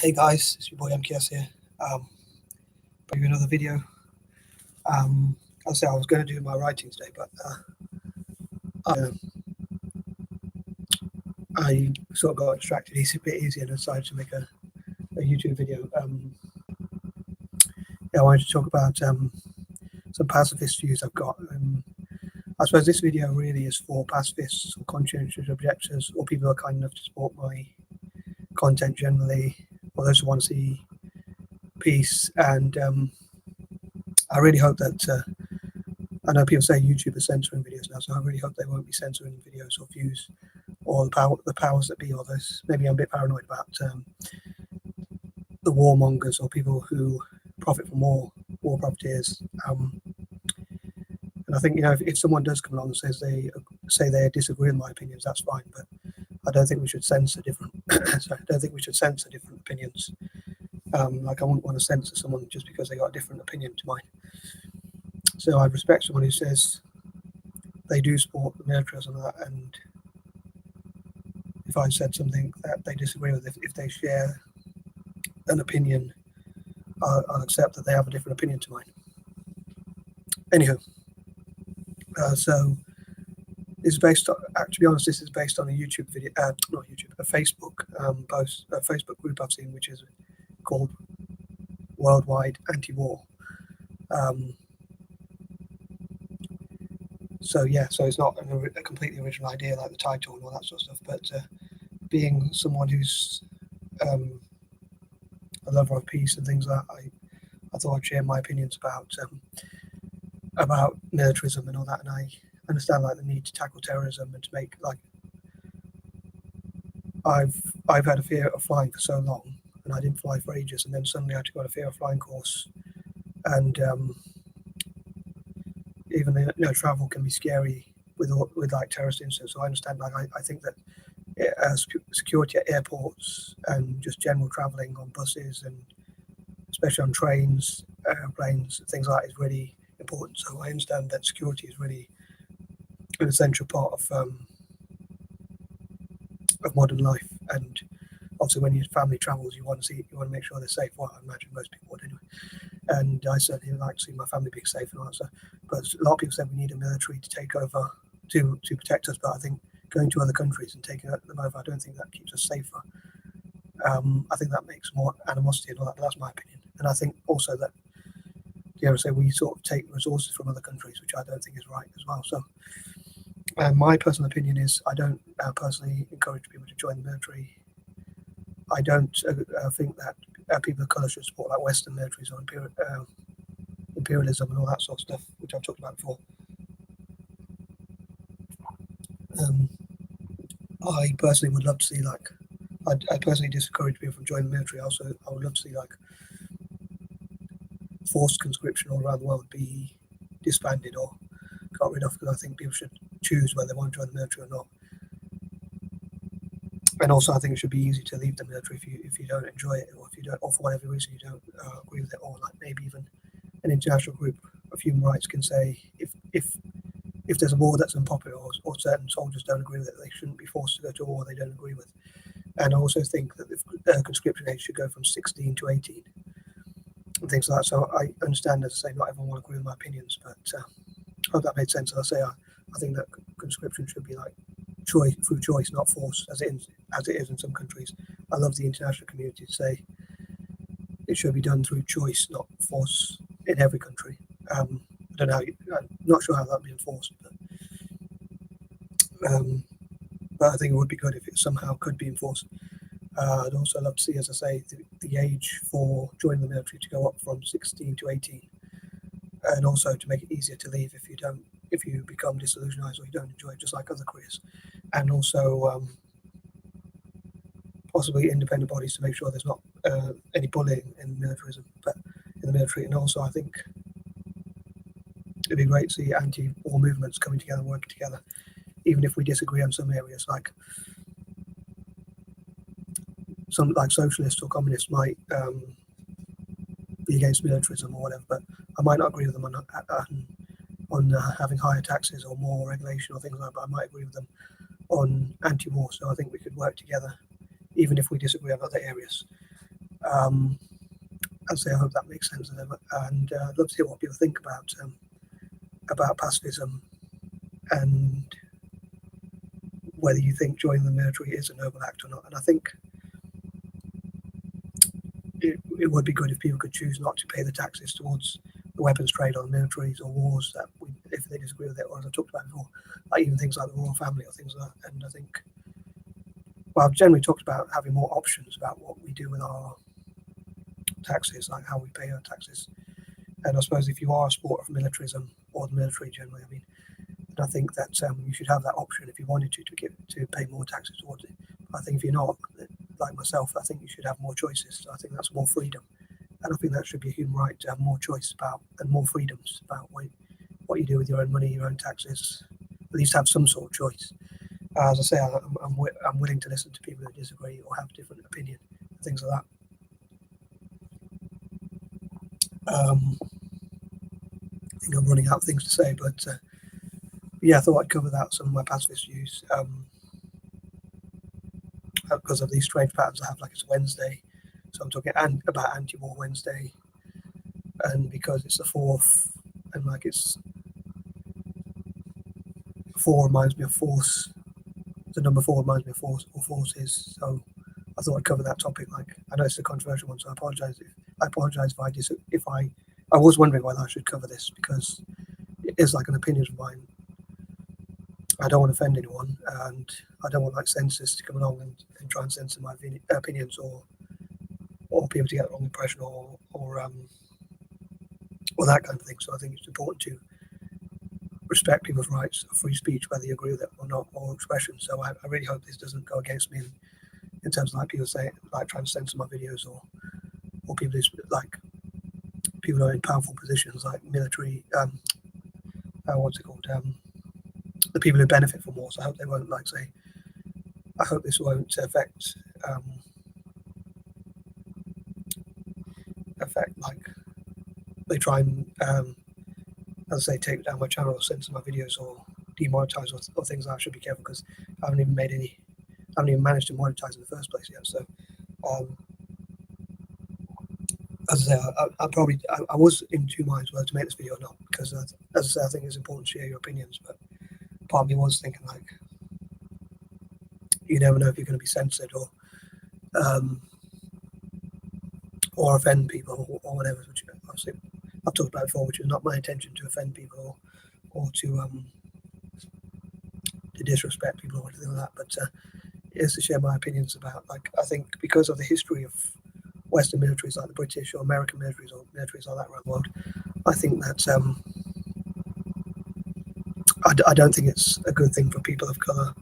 Hey guys, it's your boy MKS here. Bring you another video. I'll say I was going to do my writing today, but I sort of got distracted. It's a bit easier and decided to make a YouTube video. I wanted to talk about some pacifist views I've got. I suppose this video really is for pacifists or conscientious objectors or people who are kind enough to support my content generally, or those who want to see peace. And I really hope that I know people say YouTube is censoring videos now, so I really hope they won't be censoring videos or views or the powers that be, or those. Maybe I'm a bit paranoid about the warmongers or people who profit from war profiteers. And I think, if someone does come along and says they disagree with my opinions, that's fine. But I don't think we should censor different. Sorry, I don't think we should censor different opinions. Like I wouldn't want to censor someone just because they got a different opinion to mine. So I respect someone who says they do support the military or something like that, and if I said something that they disagree with, if they share an opinion, I'll accept that they have a different opinion to mine. Anywho, so this is based on, to be honest, this is based on a YouTube video, not YouTube, a Facebook post, a Facebook group I've seen, which is called Worldwide Anti-War. So it's not a completely original idea like the title and all that sort of stuff, but being someone who's a lover of peace and things like that, I thought I'd share my opinions about militarism and all that, and I understand like the need to tackle terrorism and to make like I've had a fear of flying for so long, and I didn't fly for ages, and then suddenly I had to go on a fear of flying course, and even travel can be scary with like terrorist incidents. So I understand. Like I think that security at airports and just general traveling on buses and especially on trains, airplanes, things like that is really important. So I understand that security is really an essential part of modern life. And obviously, when your family travels, you want to make sure they're safe. Well, I imagine most people would anyway. And I certainly like to see my family being safe and all that stuff. But a lot of people say we need a military to take over to protect us. But I think going to other countries and taking them over, I don't think that keeps us safer. I think that makes more animosity and all that. But that's my opinion. And I think also that say we sort of take resources from other countries, which I don't think is right as well. So my personal opinion is I don't personally encourage people to join the military. I don't think that people of colour should support like Western militaries or imperialism and all that sort of stuff, which I've talked about before. I personally would love to see I personally discourage people from joining the military. Also, I would love to see forced conscription all around the world be disbanded or got rid of, because I think people should choose whether they want to join the military or not. And also, I think it should be easy to leave the military if you don't enjoy it, or if you don't, or for whatever reason you don't agree with it, or like maybe even an international group of human rights can say if there's a war that's unpopular or certain soldiers don't agree with it, they shouldn't be forced to go to a war they don't agree with. And I also think that the conscription age should go from 16 to 18 and things like that. So I understand, as I say, not everyone will agree with my opinions, but I hope that made sense. As I say, I think that conscription should be like through choice, not force, as it is in some countries. I love the international community to say it should be done through choice, not force, in every country. I don't know. I'm not sure how that would be enforced, but I think it would be good if it somehow could be enforced. I'd also love to see, as I say, the age for joining the military to go up from 16 to 18, and also to make it easier to leave if you become disillusionized or you don't enjoy it, just like other careers. And also possibly independent bodies to make sure there's not any bullying in militarism, but in the military. And also, I think it'd be great to see anti-war movements coming together, working together, even if we disagree on some areas. Like some socialists or communists might be against militarism or whatever, but I might not agree with them on having higher taxes or more regulation or things like that, but I might agree with them on anti-war. So I think we could work together, even if we disagree on other areas. I'd say I hope that makes sense to them, and I'd love to hear what people think about pacifism, and whether you think joining the military is a noble act or not. And I think it would be good if people could choose not to pay the taxes towards the weapons trade or militaries or wars that if they disagree with it, or as I talked about before, like even things like the royal family or things like that. And I think, well, I've generally talked about having more options about what we do with our taxes, like how we pay our taxes. And I suppose if you are a supporter of militarism or the military generally, I mean, I think that you should have that option if you wanted to pay more taxes towards it. I think if you're not, like myself, I think you should have more choices. So I think that's more freedom, and I think that should be a human right to have more choice about and more freedoms about what you do with your own money, your own taxes. At least have some sort of choice. As I say, I'm willing to listen to people who disagree or have different opinion, things like that. I think I'm running out of things to say, but yeah, I thought I'd cover that, some of my pacifist views. Because of these strange patterns I have, like it's Wednesday, so I'm talking about anti-war Wednesday, and because it's the 4th, and like it's 4 reminds me of force. The number 4 reminds me of force or forces. So I thought I'd cover that topic. Like I know it's a controversial one, so I apologize if I was wondering whether I should cover this, because it is like an opinion of mine. I don't want to offend anyone, and I don't want like censors to come along and try and censor my opinions, or people to get the wrong impression, or that kind of thing. So I think it's important to respect people's rights of free speech, whether you agree with it or not, or expression. So I really hope this doesn't go against me in terms of like people say, like trying to censor my videos, or people who like people who are in powerful positions like military, what's it called? The people who benefit from war. So I hope they won't like say. I hope this won't affect like they try and as I say, take down my channel or censor my videos or demonetize or things like that. I should be careful, because I haven't even managed to monetize in the first place yet. So as I say, I was in two minds whether to make this video or not, because as I say, I think it's important to share your opinions, but part of me was thinking like, you never know if you're going to be censored or offend people or whatever, which obviously I've talked about before, which is not my intention to offend people or to disrespect people or anything like that, but it is to share my opinions about, like, I think because of the history of Western militaries like the British or American militaries or militaries like that around the world, I think that I don't think it's a good thing for people of colour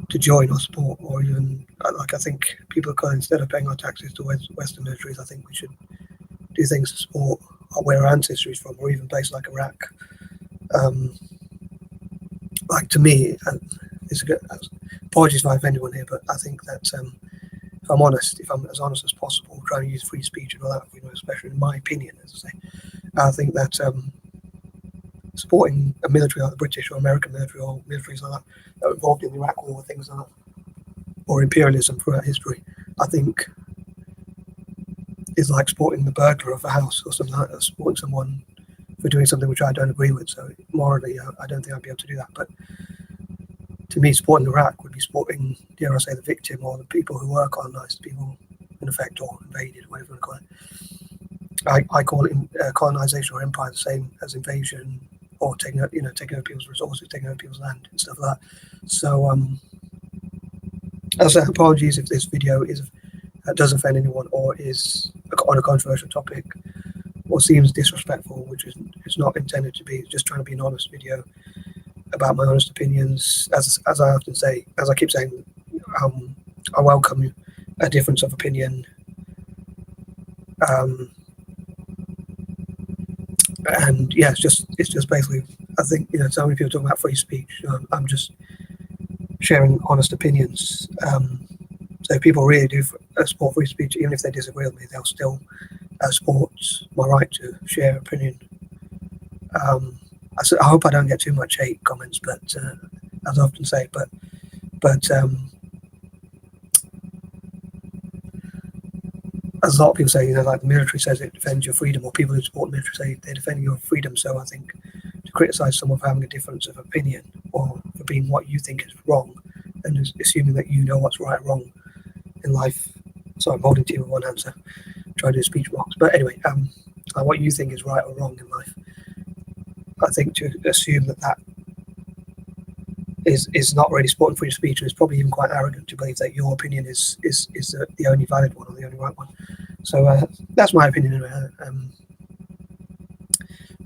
to join or support, or even like, I think people of colour, instead of paying our taxes to Western militaries, I think we should do things to support where our ancestry is from, or even places like Iraq. Like, to me, it's a good, apologies if I offend anyone here, but I think that if I'm honest, if I'm as honest as possible, trying to use free speech and all that, you know, especially in my opinion, as I say, I think that supporting a military like the British or American military or militaries like that are involved in the Iraq War, things like that, or imperialism throughout history, I think is like supporting the burglar of a house or something like that, supporting someone for doing something which I don't agree with. So morally, I don't think I'd be able to do that. But to me, supporting Iraq would be supporting, dare I say, the victim or the people who were colonized, people in effect, or invaded, whatever you want to call it. I call it colonization or empire the same as invasion, or taking over people's resources, taking over people's land and stuff like that. So as I say, apologies if this video does offend anyone, or is on a controversial topic, or seems disrespectful, which is not intended to be. It's just trying to be an honest video about my honest opinions. As I often say, as I keep saying, I welcome a difference of opinion. And yeah, it's just basically, I think, you know, so many people talking about free speech. I'm just sharing honest opinions. So if people really do support free speech, even if they disagree with me, they'll still support my right to share opinion. I hope I don't get too much hate comments, but as I often say, but as a lot of people say, like the military says it defends your freedom, or people who support the military say they defend your freedom. So I think to criticise someone for having a difference of opinion or for being what you think is wrong, and assuming that you know what's right or wrong in life. So I'm holding to you with one hand, so try to do speech marks. But anyway, like what you think is right or wrong in life, I think to assume that is not really supporting free speech, and it's probably even quite arrogant to believe that your opinion is the only valid one or the only right one. So that's my opinion.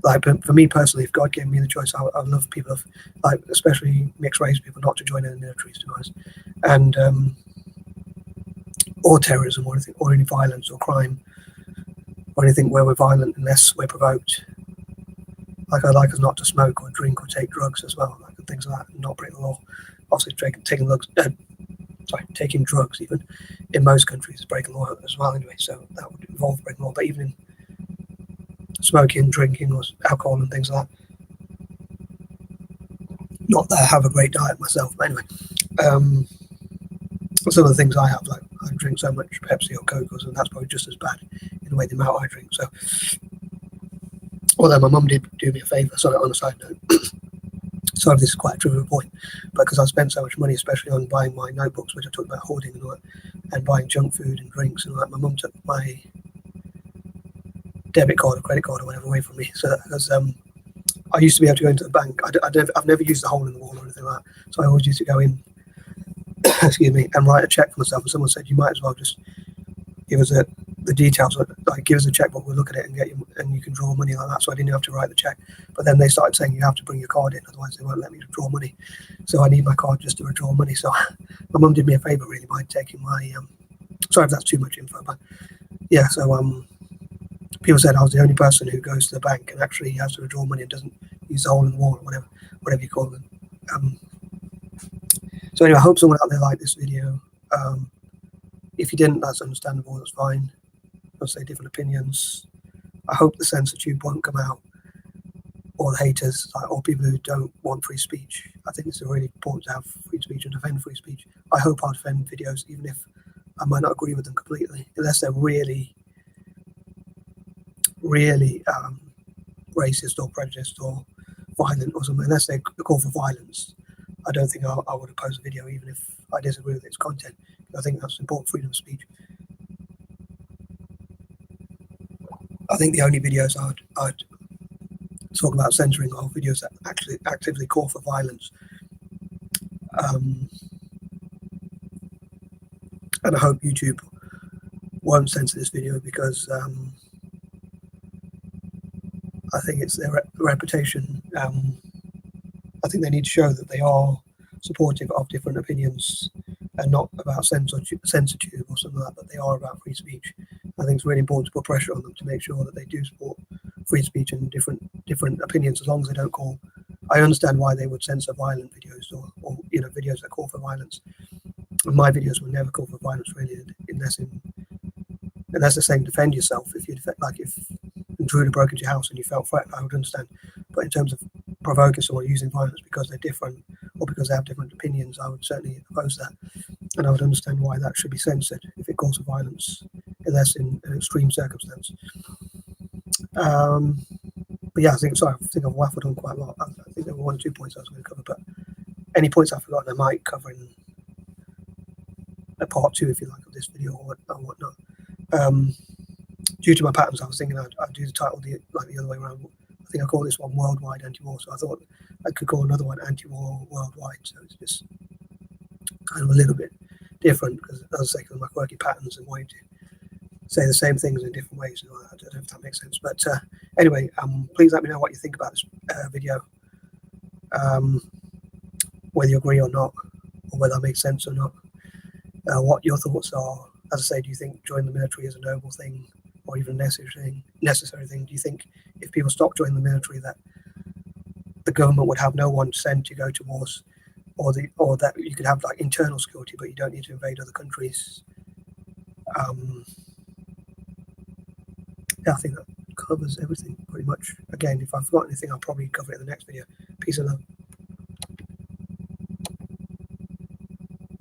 Like for me personally, if God gave me the choice, I would love people of, like, especially mixed race people, not to join in the military, to be honest, and or terrorism or anything, or any violence or crime or anything where we're violent unless we're provoked. Like, I'd like us not to smoke or drink or take drugs as well, like things like that, and not break the law. Obviously, taking drugs even in most countries is breaking law as well anyway, so that would involve breaking law. But even in smoking, drinking, or alcohol and things like that, not that I have a great diet myself, but anyway, some of the things I have, like I drink so much Pepsi or Coke, and that's probably just as bad in a way the amount I drink. So, although my mum did do me a favour, sorry, on a side note, sorry if this is quite a trivial point, but because I spent so much money, especially on buying my notebooks, which I talked about hoarding and all that, and buying junk food and drinks and all that, my mum took my debit card or credit card or whatever away from me. So because I used to be able to go into the bank, I've never used the hole in the wall or anything like that, so I always used to go in, excuse me, and write a check for myself. And someone said, you might as well just give us the details, like give us a checkbook, we'll look at it and and you can draw money like that. So I didn't have to write the check. But then they started saying you have to bring your card in, otherwise they won't let me draw money. So I need my card just to withdraw money. So my mum did me a favour really by taking my sorry if that's too much info, but yeah. So people said I was the only person who goes to the bank and actually has to withdraw money and doesn't use the hole in the wall or whatever you call them. So anyway, I hope someone out there liked this video. If you didn't, that's understandable, that's fine. I'll say different opinions. I hope the censor tube won't come out, or the haters, or people who don't want free speech. I think it's really important to have free speech and defend free speech. I hope I'll defend videos, even if I might not agree with them completely, unless they're really, really racist or prejudiced or violent or something. Unless they call for violence, I don't think I would oppose a video, even if I disagree with its content. I think that's important, freedom of speech. I think the only videos I'd talk about censoring are videos that actually actively call for violence. And I hope YouTube won't censor this video, because I think it's their reputation. I think they need to show that they are supportive of different opinions and not about censorship or something like that, but they are about free speech. I think it's really important to put pressure on them to make sure that they do support free speech and different opinions, as long as they don't call. I understand why they would censor violent videos or videos that call for violence. And my videos will never call for violence really, unless they're saying defend yourself. If intruder broke into your house and you felt threatened, I would understand. But in terms of provoking someone using violence because they're different or because they have different opinions, I would certainly oppose that. And I would understand why that should be censored if it calls for violence, unless in an extreme circumstance. But yeah, I think I've waffled on quite a lot. I think there were 1 or 2 points I was going to cover, but any points I've forgotten, I might cover in a part 2, if you like, of this video or whatnot. Due to my patterns, I was thinking I'd do the title the other way around. I think I call this one Worldwide Anti-War, so I thought I could call another one Anti-War Worldwide. So it's just kind of a little bit different, because as I say, because of my quirky patterns and wanting to say the same things in different ways. I don't know if that makes sense, but anyway, please let me know what you think about this video, whether you agree or not, or whether that makes sense or not. What your thoughts are. As I say, do you think joining the military is a noble thing or even a necessary thing? Do you think if people stop joining the military that the government would have no one to send to go to wars, or that you could have like internal security but you don't need to invade other countries? Yeah, I think that covers everything pretty much. Again, if I've forgotten anything, I'll probably cover it in the next video. Peace and love.